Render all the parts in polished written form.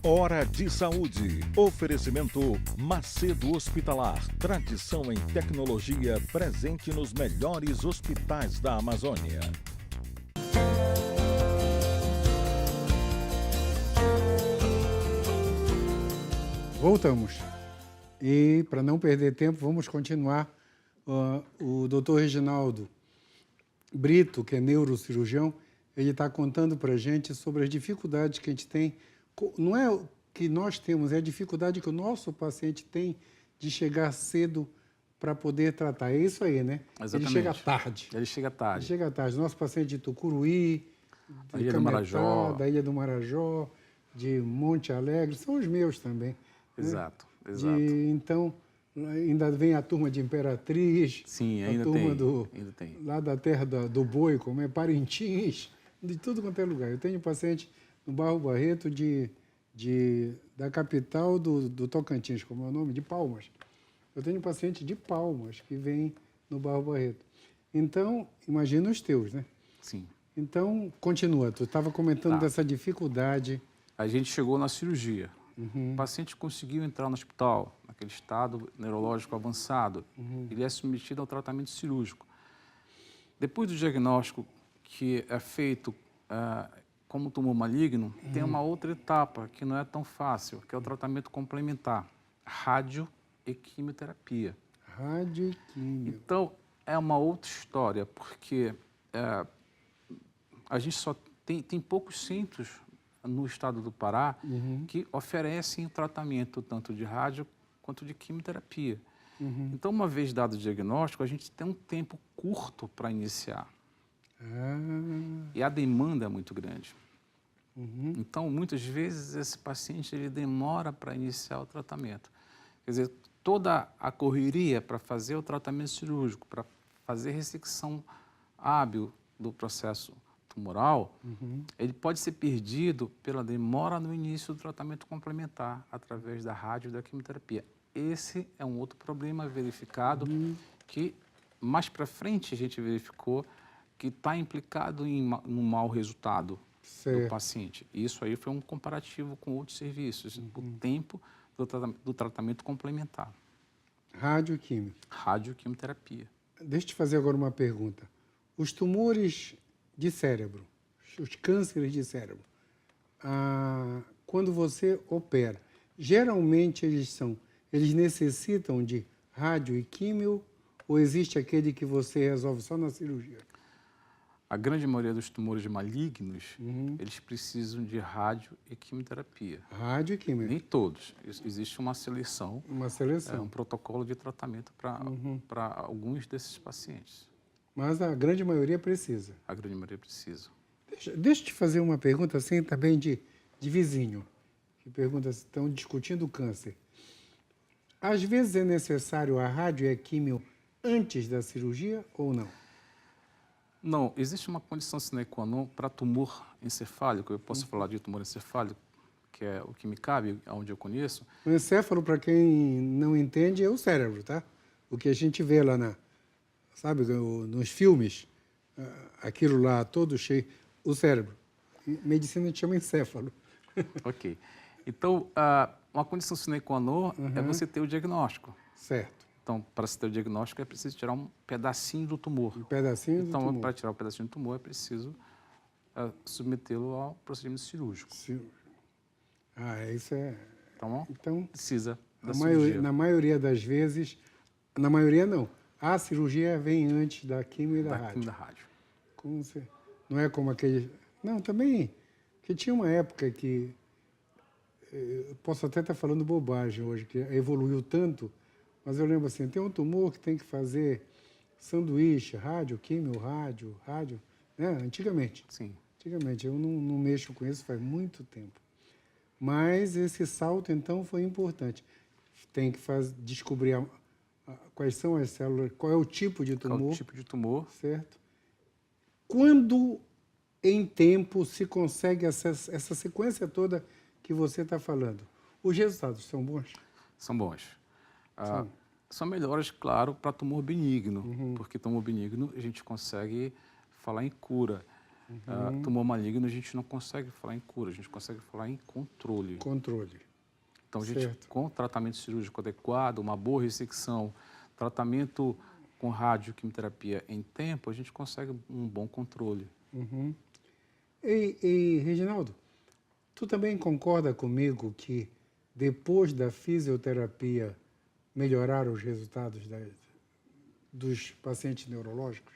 Hora de Saúde. Oferecimento Macedo Hospitalar. Tradição em tecnologia presente nos melhores hospitais da Amazônia. Voltamos. E, para não perder tempo, vamos continuar. O doutor Reginaldo Brito, que é neurocirurgião, ele está contando para a gente sobre as dificuldades que a gente tem. Não é o que nós temos, é a dificuldade que o nosso paciente tem de chegar cedo para poder tratar. É isso aí, né? Exatamente. Ele chega tarde. Ele chega tarde. Ele chega tarde. Nosso paciente de Tucuruí, da de Ilha do Marajó, da Ilha do Marajó, de Monte Alegre, são os meus também. Exato, Né? exato. Então, ainda vem a turma de Imperatriz. Sim, ainda a turma tem, ainda tem. Lá da terra do boi, como é Parintins, de tudo quanto é lugar. Eu tenho paciente no Barro Barreto da capital do Tocantins, como é o nome, de Palmas. Eu tenho paciente de Palmas que vem no Barro Barreto. Então, imagina os teus, né? Sim. Então, continua. Tu estava comentando dessa dificuldade. A gente chegou na cirurgia. Uhum. O paciente conseguiu entrar no hospital, naquele estado neurológico avançado. Uhum. Ele é submetido ao tratamento cirúrgico. Depois do diagnóstico, que é feito como tumor maligno, tem uma outra etapa que não é tão fácil, que é o tratamento complementar, rádio e quimioterapia. Rádio e quimio. Então, é uma outra história, porque a gente só tem poucos centros no estado do Pará que oferecem o tratamento tanto de rádio quanto de quimioterapia. Então, uma vez dado o diagnóstico, a gente tem um tempo curto para iniciar. E a demanda é muito grande. Então, muitas vezes, esse paciente ele demora para iniciar o tratamento. Quer dizer, toda a correria para fazer o tratamento cirúrgico, para fazer ressecção hábil do processo tumoral, ele pode ser perdido pela demora no início do tratamento complementar, através da rádio e da quimioterapia. Esse é um outro problema verificado que, mais para frente, a gente verificou que está implicado no mau resultado do paciente. Isso aí foi um comparativo com outros serviços, o tempo do tratamento complementar. Rádio e quimio. Rádio e quimioterapia. Deixa eu te fazer agora uma pergunta. Os tumores de cérebro, os cânceres de cérebro, quando você opera, geralmente eles necessitam de rádio e químio ou existe aquele que você resolve só na cirurgia? A grande maioria dos tumores malignos, eles precisam de rádio e quimioterapia. Rádio e químio. Nem todos. Existe uma seleção. Uma seleção. Um protocolo de tratamento para alguns desses pacientes. Mas a grande maioria precisa. A grande maioria precisa. Deixa eu te fazer uma pergunta assim também de vizinho. Que pergunta, estão discutindo o câncer. Às vezes é necessário a rádio e a químio antes da cirurgia ou não? Não, existe uma condição sine qua non para tumor encefálico. Eu posso falar de tumor encefálico, que é o que me cabe, onde eu conheço. O encéfalo, para quem não entende, é o cérebro, tá? O que a gente vê lá nos filmes, aquilo lá todo cheio, o cérebro. Em medicina a gente chama encéfalo. Ok. Então, uma condição sine qua non é você ter o diagnóstico. Certo. Então, para se ter o diagnóstico, é preciso tirar um pedacinho do tumor. Um pedacinho do tumor. Então, para tirar o pedacinho do tumor, é preciso submetê-lo ao procedimento cirúrgico. Isso é... Então precisa da cirurgia. Na maioria das vezes, na maioria não, a cirurgia vem antes da quimio e da rádio. Quimio e da rádio. Não é como aquele... Não, também, que tinha uma época que, eu posso até estar falando bobagem hoje, que evoluiu tanto, mas eu lembro assim, tem um tumor que tem que fazer sanduíche, rádio, químio, rádio, né? Antigamente. Sim. Antigamente, eu não mexo com isso faz muito tempo. Mas esse salto, então, foi importante. Tem que descobrir quais são as células, qual é o tipo de tumor. Qual é o tipo de tumor. Certo. Quando, em tempo, se consegue essa sequência toda que você está falando? Os resultados são bons? São bons. São melhores, claro, para tumor benigno, porque tumor benigno a gente consegue falar em cura. tumor maligno, a gente não consegue falar em cura, a gente consegue falar em controle. Controle. Então, a gente, Certo. com tratamento cirúrgico adequado, uma boa ressecção, tratamento com radioquimioterapia em tempo, a gente consegue um bom controle. Uhum. E, Reginaldo, tu também concorda comigo que depois da fisioterapia melhoraram os resultados dos pacientes neurológicos?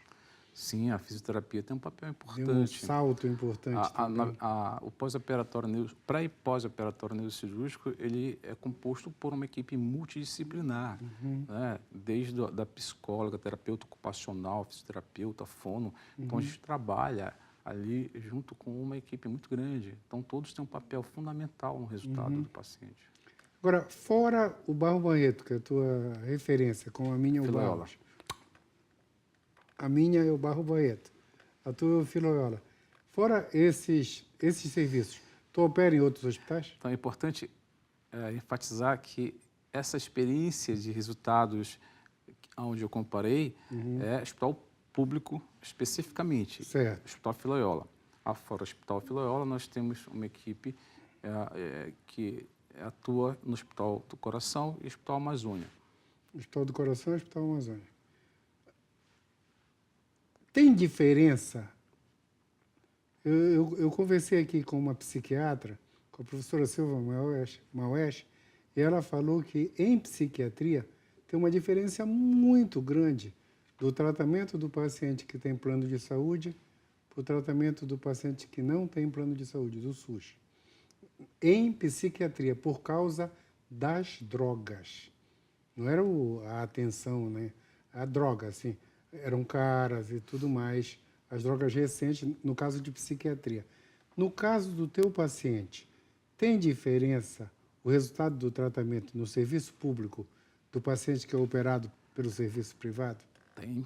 Sim, a fisioterapia tem um papel Deu um importante. salto importante também. O pós-operatório, pré e pós-operatório neurocirúrgico, ele é composto por uma equipe multidisciplinar, né? Desde da psicóloga, terapeuta ocupacional, fisioterapeuta, fono. Então, a gente trabalha ali junto com uma equipe muito grande. Então, todos têm um papel fundamental no resultado do paciente. Agora, fora o Barro Barreto, que é a tua referência, como a minha é o Filoiola. Barros. A minha é o Barro Barreto, a tua é o Filoiola. Fora esses serviços, tu opera em outros hospitais? Então, é importante enfatizar que essa experiência de resultados onde eu comparei é hospital público especificamente, Certo. Hospital Filoiola. Fora o Hospital Filoiola, nós temos uma equipe que atua no Hospital do Coração e Hospital Amazônia. Hospital do Coração e Hospital Amazônia. Tem diferença? Eu conversei aqui com uma psiquiatra, com a professora Silva Maués, e ela falou que em psiquiatria tem uma diferença muito grande do tratamento do paciente que tem plano de saúde para o tratamento do paciente que não tem plano de saúde, do SUS. Em psiquiatria, por causa das drogas. Não era a atenção, né? A droga, assim. Eram caras e tudo mais, as drogas recentes, no caso de psiquiatria. No caso do teu paciente, tem diferença o resultado do tratamento no serviço público do paciente que é operado pelo serviço privado?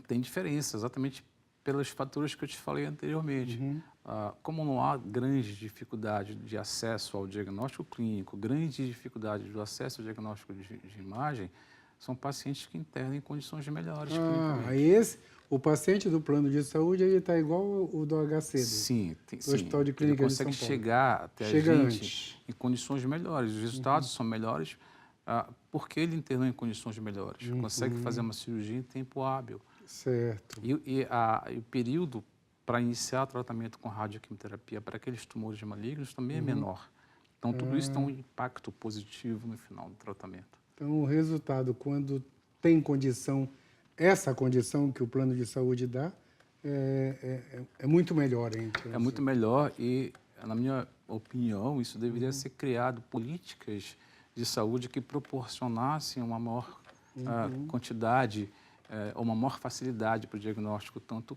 Tem diferença, exatamente pelos fatores que eu te falei anteriormente. Como não há grande dificuldade de acesso ao diagnóstico clínico, grande dificuldade do acesso ao diagnóstico de imagem, são pacientes que internam em condições melhores clinicamente. Aí o paciente do plano de saúde ele está igual o do HC, Sim, do Hospital de Clínica ele de São consegue Paulo. chegar até Chega a gente antes. em condições melhores. Os resultados são melhores porque ele internou em condições melhores. Consegue fazer uma cirurgia em tempo hábil. Certo. E o período para iniciar o tratamento com radioquimioterapia para aqueles tumores malignos também é menor. Então, tudo isso tem um impacto positivo no final do tratamento. Então, o resultado, quando tem condição, essa condição que o plano de saúde dá, é muito melhor. É muito melhor e, na minha opinião, isso deveria ser criado políticas de saúde que proporcionassem uma maior quantidade, uma maior facilidade para o diagnóstico, tanto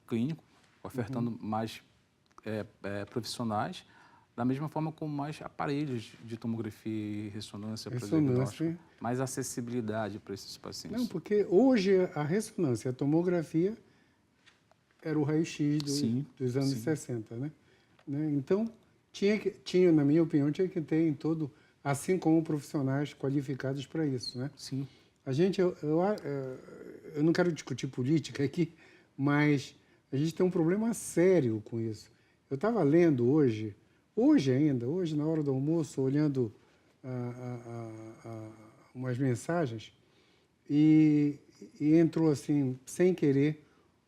clínico, ofertando mais profissionais, da mesma forma como mais aparelhos de tomografia e ressonância para o diagnóstico, mais acessibilidade para esses pacientes. Não, porque hoje a ressonância, a tomografia era o raio-x dos anos 60, né? Então, tinha, na minha opinião, tinha que ter em todo, assim como profissionais qualificados para isso, né? Sim. A gente, eu não quero discutir política aqui, mas a gente tem um problema sério com isso. Eu estava lendo hoje na hora do almoço, olhando umas mensagens, e entrou assim, sem querer,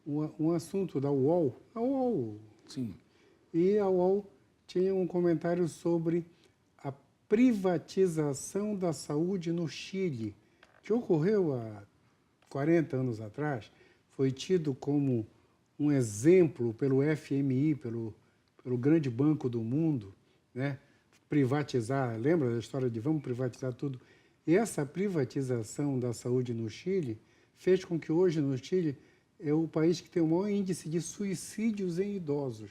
um assunto da UOL. A UOL. Sim. E a UOL tinha um comentário sobre a privatização da saúde no Chile, que ocorreu há 40 anos atrás, foi tido como um exemplo pelo FMI, pelo grande banco do mundo, né? Privatizar, lembra da história de vamos privatizar tudo? E essa privatização da saúde no Chile fez com que hoje no Chile é o país que tem o maior índice de suicídios em idosos,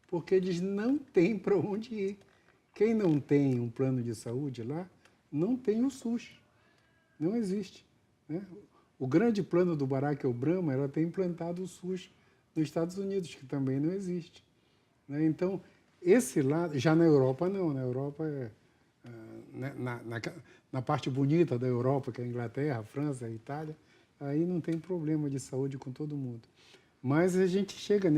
porque eles não têm para onde ir. Quem não tem um plano de saúde lá, não tem o SUS. Não existe, né? O grande plano do Barack Obama era ter implantado o SUS nos Estados Unidos, que também não existe, né? Então, esse lado, já na Europa não, na Europa na parte bonita da Europa, que é a Inglaterra, a França, a Itália, aí não tem problema de saúde com todo mundo. Mas a gente chega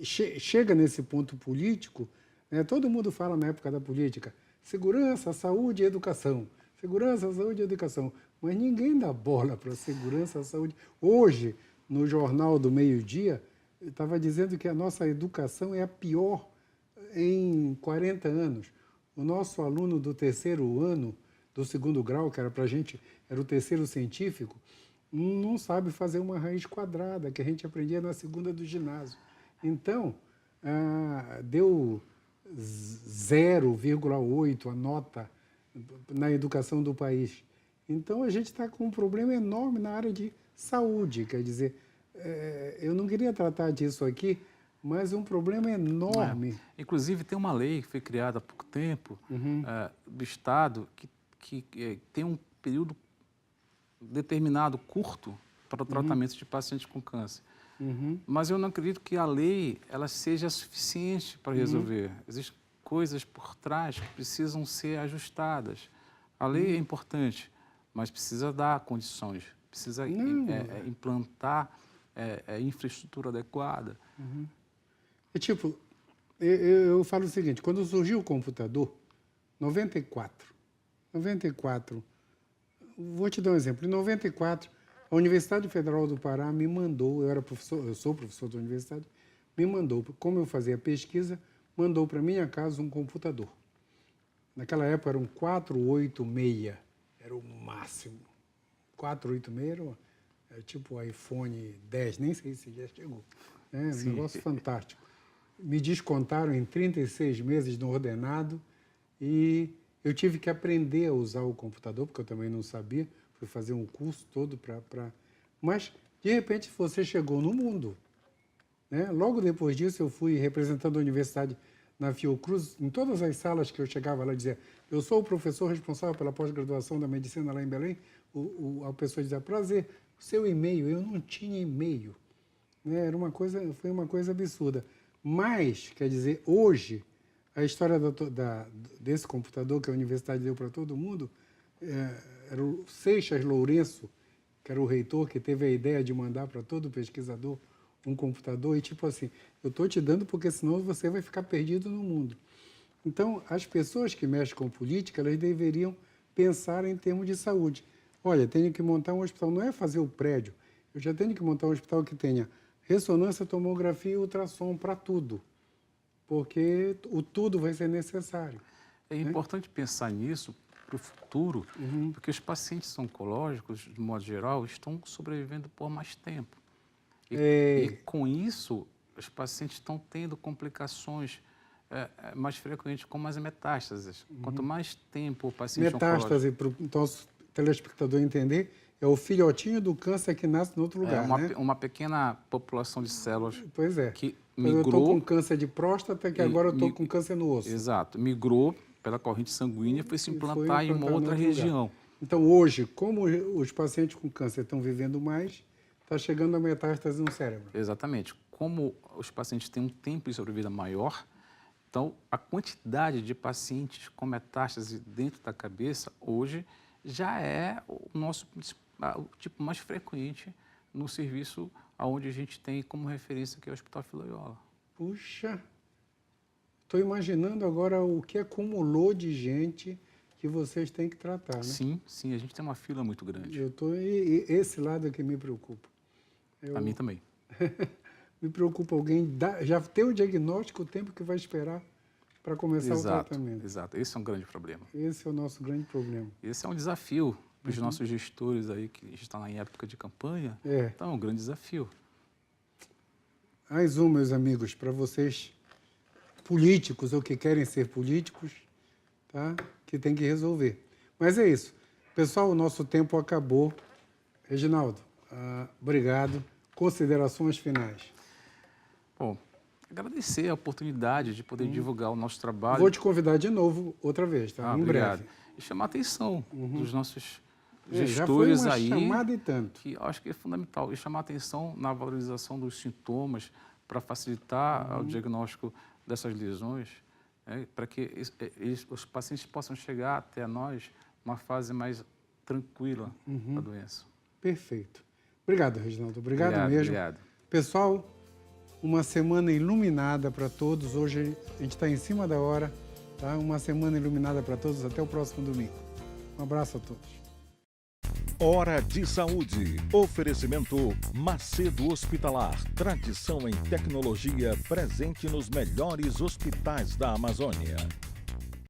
chega nesse ponto político, né, todo mundo fala na época da política, segurança, saúde e educação. Segurança, saúde e educação. Mas ninguém dá bola para segurança, saúde. Hoje, no Jornal do Meio-Dia, estava dizendo que a nossa educação é a pior em 40 anos. O nosso aluno do terceiro ano, do segundo grau, que era para a gente, era o terceiro científico, não sabe fazer uma raiz quadrada, que a gente aprendia na segunda do ginásio. Então, deu 0,8 a nota na educação do país. Então, a gente está com um problema enorme na área de saúde. Quer dizer, eu não queria tratar disso aqui, mas um problema enorme. Inclusive, tem uma lei que foi criada há pouco tempo do Estado que tem um período determinado, curto, para o tratamento de pacientes com câncer. Mas eu não acredito que a lei ela seja suficiente para resolver. Existem coisas por trás que precisam ser ajustadas. A lei é importante, mas precisa dar condições, precisa implantar infraestrutura adequada. Eu falo o seguinte, quando surgiu o computador, 94, vou te dar um exemplo, em 94, a Universidade Federal do Pará me mandou, eu sou professor da universidade, me mandou, como eu fazia pesquisa, mandou para minha casa um computador. Naquela época era um 486, era o máximo. 486 era tipo o iPhone 10, nem sei se já chegou. É um negócio fantástico. Me descontaram em 36 meses no ordenado e eu tive que aprender a usar o computador, porque eu também não sabia. Fui fazer um curso todo para... Mas, de repente, você chegou no mundo. Né? Logo depois disso, eu fui representando a universidade na Fiocruz. Em todas as salas que eu chegava lá, dizia, eu sou o professor responsável pela pós-graduação da medicina lá em Belém. A pessoa dizia, prazer, o seu e-mail. Eu não tinha e-mail. Né? Foi uma coisa absurda. Mas, quer dizer, hoje, a história desse computador que a universidade deu para todo mundo, era o Seixas Lourenço, que era o reitor, que teve a ideia de mandar para todo pesquisador um computador e tipo assim, eu estou te dando porque senão você vai ficar perdido no mundo. Então, as pessoas que mexem com política, elas deveriam pensar em termos de saúde. Olha, tenho que montar um hospital, não é fazer o prédio, eu já tenho que montar um hospital que tenha ressonância, tomografia e ultrassom para tudo, porque o tudo vai ser necessário. É importante pensar nisso para o futuro, porque os pacientes oncológicos, de modo geral, estão sobrevivendo por mais tempo. E com isso, os pacientes estão tendo complicações mais frequentes, como as metástases. Quanto mais tempo o paciente metástase, para o nosso telespectador entender, é o filhotinho do câncer que nasce em outro lugar, né? Uma pequena população de células que migrou... Eu estou com câncer de próstata, que agora eu estou com câncer no osso. Exato. Migrou pela corrente sanguínea e foi se implantar em uma outra região. Lugar. Então, hoje, como os pacientes com câncer estão vivendo mais, está chegando a metástase no cérebro. Exatamente. Como os pacientes têm um tempo de sobrevida maior, então a quantidade de pacientes com metástase dentro da cabeça, hoje, já é o tipo mais frequente no serviço onde a gente tem como referência que é o Hospital Filho. Puxa! Estou imaginando agora o que acumulou de gente que vocês têm que tratar, né? Sim, sim, a gente tem uma fila muito grande. E esse lado é que me preocupa. A mim também. Me preocupa alguém já ter o diagnóstico, o tempo que vai esperar para começar o tratamento. Exato, esse é um grande problema. Esse é o nosso grande problema. Esse é um desafio para os nossos gestores aí, que estão em época de campanha. Então, é um grande desafio. Mais meus amigos, para vocês políticos ou que querem ser políticos, tá? Que tem que resolver. Mas é isso. Pessoal, o nosso tempo acabou. Reginaldo, obrigado. Considerações finais. Bom, agradecer a oportunidade de poder divulgar o nosso trabalho. Vou te convidar de novo outra vez, tá? Em obrigado. breve. E chamar a atenção dos nossos já gestores foi uma aí. chamada e tanto. Que eu acho que é fundamental. E chamar a atenção na valorização dos sintomas para facilitar o diagnóstico dessas lesões, para que os pacientes possam chegar até nós numa fase mais tranquila da doença. Perfeito. Obrigado, Reginaldo. Obrigado mesmo. Obrigado. Pessoal, uma semana iluminada para todos. Hoje a gente está em cima da hora, tá? Uma semana iluminada para todos. Até o próximo domingo. Um abraço a todos. Hora de Saúde. Oferecimento Macedo Hospitalar. Tradição em tecnologia presente nos melhores hospitais da Amazônia.